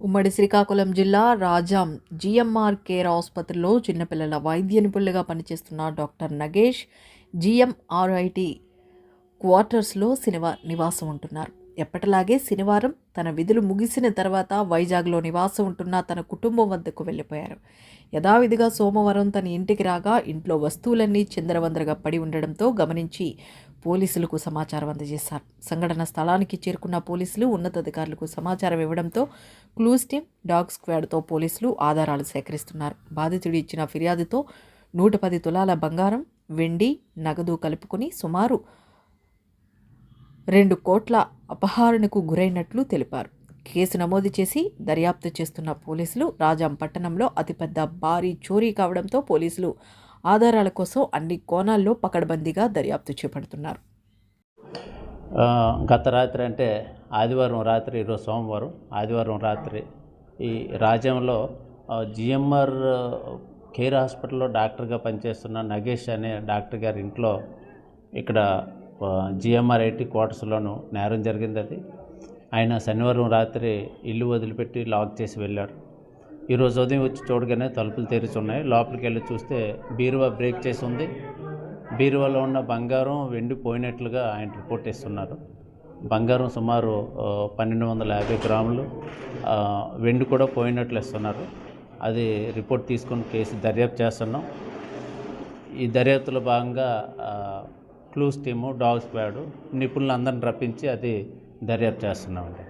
ఉమ్మడి శ్రీకాకుళం జిల్లా Rajam GMR care ఆసుపత్రిలో చిన్నపిల్లల వైద్య నిపుణులుగా పనిచేస్తున్న డాక్టర్ నగేష్ జీఎంఆర్ఐటి క్వార్టర్స్లో నివాసం ఉంటున్నారు. ఎప్పటిలాగే శనివారం తన విధులు ముగిసిన తర్వాత వైజాగ్లో నివాసం ఉంటున్న తన కుటుంబం వద్దకు వెళ్ళిపోయారు. యథావిధిగా సోమవారం తన ఇంటికి రాగా ఇంట్లో వస్తువులన్నీ చిందరవందరగా పడి ఉండడంతో గమనించి పోలీసులకు సమాచారం అందజేశారు. సంఘటన స్థలానికి చేరుకున్న పోలీసులు ఉన్నతాధికారులకు సమాచారం ఇవ్వడంతో క్లూస్ టీమ్, డాగ్ స్క్వాడ్తో పోలీసులు ఆధారాలు సేకరిస్తున్నారు. బాధితుడు ఇచ్చిన ఫిర్యాదుతో 110 తులాల బంగారం, వెండి, నగదు కలుపుకొని సుమారు 2 కోట్ల అపహరణకు గురైనట్లు తెలిపారు. కేసు నమోదు చేసి దర్యాప్తు చేస్తున్న పోలీసులు రాజాం పట్టణంలో అతిపెద్ద భారీ చోరీ కావడంతో పోలీసులు ఆధారాల కోసం అన్ని కోణాల్లో పకడ్బందీగా దర్యాప్తు చేపడుతున్నారు. గత రాత్రి అంటే ఆదివారం రాత్రి, ఈరోజు సోమవారం, ఆదివారం రాత్రి ఈ రాజ్యంలో జిఎంఆర్ కేర్ హాస్పిటల్లో డాక్టర్గా పనిచేస్తున్న నగేష్ అనే డాక్టర్ గారి ఇంట్లో ఇక్కడ జీఎంఆర్ఐటి క్వార్టర్స్లోనూ నేరం జరిగింది. అది ఆయన శనివారం రాత్రి ఇల్లు వదిలిపెట్టి లాక్ చేసి వెళ్ళాడు. ఈరోజు ఉదయం వచ్చి చూడగానే తలుపులు తెరిచి ఉన్నాయి. లోపలికి వెళ్ళి చూస్తే బీరువా బ్రేక్ చేసి ఉంది. బీరువాలో ఉన్న బంగారం, వెండి పోయినట్లుగా ఆయన రిపోర్ట్ ఇస్తున్నారు. బంగారం సుమారు 1250 గ్రాములు, వెండి కూడా పోయినట్లు ఇస్తున్నారు. అది రిపోర్ట్ తీసుకుని కేసు దర్యాప్తు చేస్తున్నాం. ఈ దర్యాప్తులో భాగంగా క్లూస్ టీము, డాగ్ స్క్వాడ్ నిపుణులందరిని రప్పించి అది దర్యాప్తు చేస్తున్నామండి.